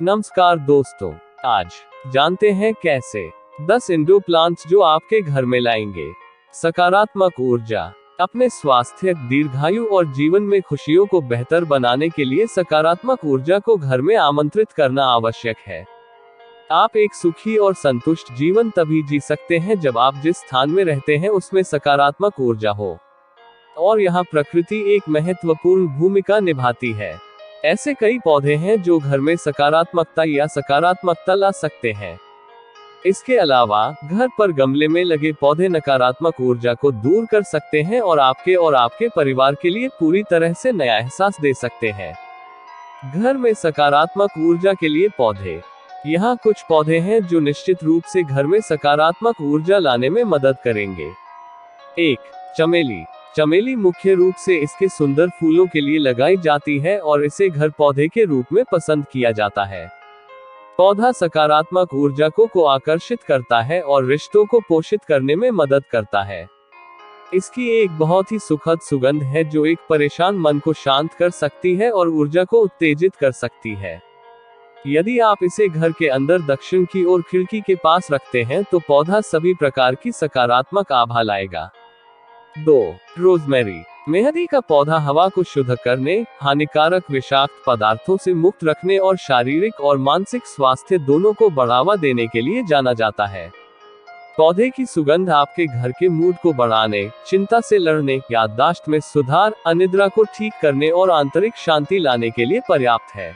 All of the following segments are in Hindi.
नमस्कार दोस्तों, आज जानते हैं कैसे 10 इंडोर प्लांट्स जो आपके घर में लाएंगे सकारात्मक ऊर्जा। अपने स्वास्थ्य, दीर्घायु और जीवन में खुशियों को बेहतर बनाने के लिए सकारात्मक ऊर्जा को घर में आमंत्रित करना आवश्यक है। आप एक सुखी और संतुष्ट जीवन तभी जी सकते हैं जब आप जिस स्थान में रहते हैं उसमें सकारात्मक ऊर्जा हो, और यहाँ प्रकृति एक महत्वपूर्ण भूमिका निभाती है। ऐसे कई पौधे हैं जो घर में सकारात्मकता या सकारात्मकता ला सकते हैं। इसके अलावा घर पर गमले में लगे पौधे नकारात्मक ऊर्जा को दूर कर सकते हैं और आपके परिवार के लिए पूरी तरह से नया एहसास दे सकते हैं। घर में सकारात्मक ऊर्जा के लिए पौधे। यहाँ कुछ पौधे हैं जो निश्चित रूप से घर में सकारात्मक ऊर्जा लाने में मदद करेंगे। 1. चमेली। चमेली मुख्य रूप से इसके सुंदर फूलों के लिए लगाई जाती है और इसे घर पौधे के रूप में पसंद किया जाता है। पौधा सकारात्मक ऊर्जा को आकर्षित करता है और रिश्तों को पोषित करने में मदद करता है। इसकी एक बहुत ही सुखद सुगंध है जो एक परेशान मन को शांत कर सकती है और ऊर्जा को उत्तेजित कर सकती है। यदि आप इसे घर के अंदर दक्षिण की ओर खिड़की के पास रखते हैं तो पौधा सभी प्रकार की सकारात्मक आभा लाएगा। 2. रोजमेरी। मेहंदी का पौधा हवा को शुद्ध करने, हानिकारक विषाक्त पदार्थों से मुक्त रखने और शारीरिक और मानसिक स्वास्थ्य दोनों को बढ़ावा देने के लिए जाना जाता है। पौधे की सुगंध आपके घर के मूड को बढ़ाने, चिंता से लड़ने, याददाश्त में सुधार, अनिद्रा को ठीक करने और आंतरिक शांति लाने के लिए पर्याप्त है।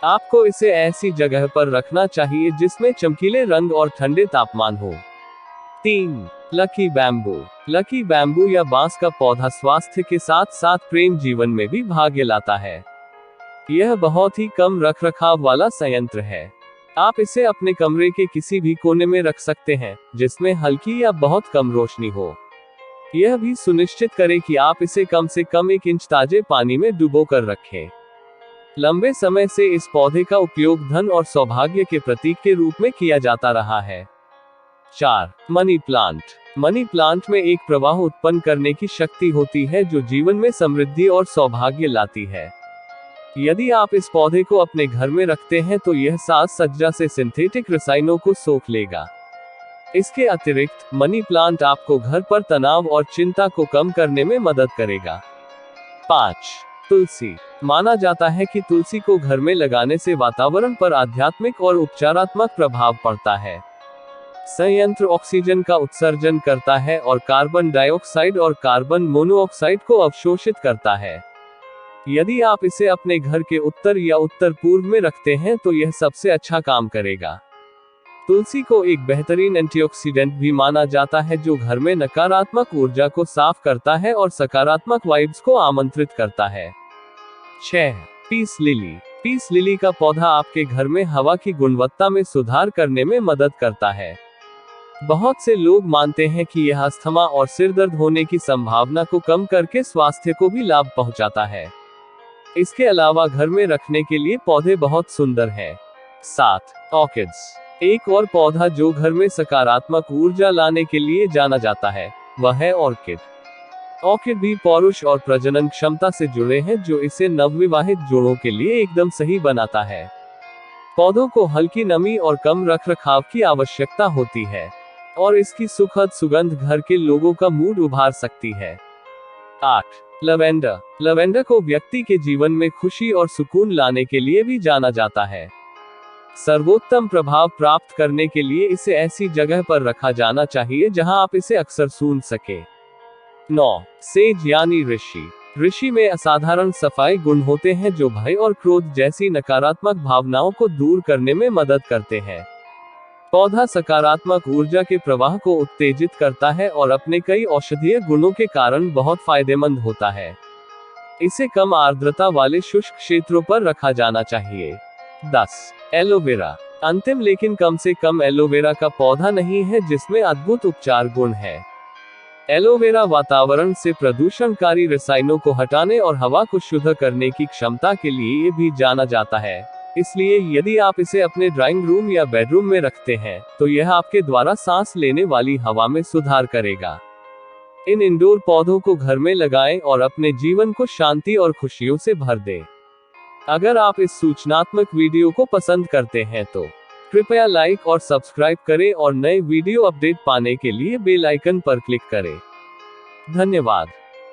आपको इसे ऐसी जगह पर रखना चाहिए जिसमें चमकीले रंग और ठंडे तापमान हो। 3. Lucky bamboo. लकी बैम्बू या बांस का पौधा स्वास्थ्य के साथ साथ प्रेम जीवन में भी भाग्य लाता है। यह बहुत ही कम रखरखाव वाला संयंत्र है। आप इसे अपने कमरे के किसी भी कोने में रख सकते हैं जिसमें हल्की या बहुत कम रोशनी हो। यह भी सुनिश्चित करें कि आप इसे कम से कम 1 इंच ताजे पानी में डुबो कर रखें। लंबे समय से इस पौधे का उपयोग धन और सौभाग्य के प्रतीक के रूप में किया जाता रहा है। 4. Money plant. मनी प्लांट में एक प्रवाह उत्पन्न करने की शक्ति होती है जो जीवन में समृद्धि और सौभाग्य लाती है। यदि आप इस पौधे को अपने घर में रखते हैं तो यह साज सज्जा से सिंथेटिक रसायनों को सोख लेगा। इसके अतिरिक्त मनी प्लांट आपको घर पर तनाव और चिंता को कम करने में मदद करेगा। 5. तुलसी। माना जाता है कि तुलसी को घर में लगाने से वातावरण पर आध्यात्मिक और उपचारात्मक प्रभाव पड़ता है। संयंत्र ऑक्सीजन का उत्सर्जन करता है और कार्बन डाइऑक्साइड और कार्बन मोनोऑक्साइड को अवशोषित करता है। यदि आप इसे अपने घर के उत्तर या उत्तर पूर्व में रखते हैं तो यह सबसे अच्छा काम करेगा। तुलसी को एक बेहतरीन एंटीऑक्सीडेंट भी माना जाता है जो घर में नकारात्मक ऊर्जा को साफ करता है और सकारात्मक वाइब्स को आमंत्रित करता है। 6. Peace lily. पीस लिली का पौधा आपके घर में हवा की गुणवत्ता में सुधार करने में मदद करता है। बहुत से लोग मानते हैं कि यह अस्थमा और सिर दर्द होने की संभावना को कम करके स्वास्थ्य को भी लाभ पहुंचाता है। इसके अलावा घर में रखने के लिए पौधे बहुत सुंदर हैं। 7. ऑर्किड्स। एक और पौधा जो घर में सकारात्मक ऊर्जा लाने के लिए जाना जाता है वह है ऑर्किड। ऑर्किड भी पौरुष और प्रजनन क्षमता से जुड़े हैं जो इसे नवविवाहित जोड़ों के लिए एकदम सही बनाता है। पौधों को हल्की नमी और कम रखरखाव की आवश्यकता होती है और इसकी सुखद सुगंध घर के लोगों का मूड उभार सकती है। 8. लवेंडर। लवेंडर को व्यक्ति के जीवन में खुशी और सुकून लाने के लिए भी जाना जाता है। सर्वोत्तम प्रभाव प्राप्त करने के लिए इसे ऐसी जगह पर रखा जाना चाहिए जहां आप इसे अक्सर सूंघ सके। 9. सेज यानी ऋषि। ऋषि में असाधारण सफाई गुण होते हैं जो भय और क्रोध जैसी नकारात्मक भावनाओं को दूर करने में मदद करते हैं। पौधा सकारात्मक ऊर्जा के प्रवाह को उत्तेजित करता है और अपने कई औषधीय गुणों के कारण बहुत फायदेमंद होता है। इसे कम आर्द्रता वाले शुष्क क्षेत्रों पर रखा जाना चाहिए। 10. एलोवेरा। अंतिम लेकिन कम से कम एलोवेरा का पौधा नहीं है जिसमें अद्भुत उपचार गुण है। एलोवेरा वातावरण से प्रदूषणकारी रसायनों को हटाने और हवा को शुद्ध करने की क्षमता के लिए भी जाना जाता है। इसलिए यदि आप इसे अपने ड्राइंग रूम या बेडरूम में रखते हैं तो यह आपके द्वारा सांस लेने वाली हवा में सुधार करेगा। इन इंडोर पौधों को घर में लगाएं और अपने जीवन को शांति और खुशियों से भर दें। अगर आप इस सूचनात्मक वीडियो को पसंद करते हैं तो कृपया लाइक और सब्सक्राइब करें और नए वीडियो अपडेट पाने के लिए बेल आइकन पर क्लिक करें। धन्यवाद।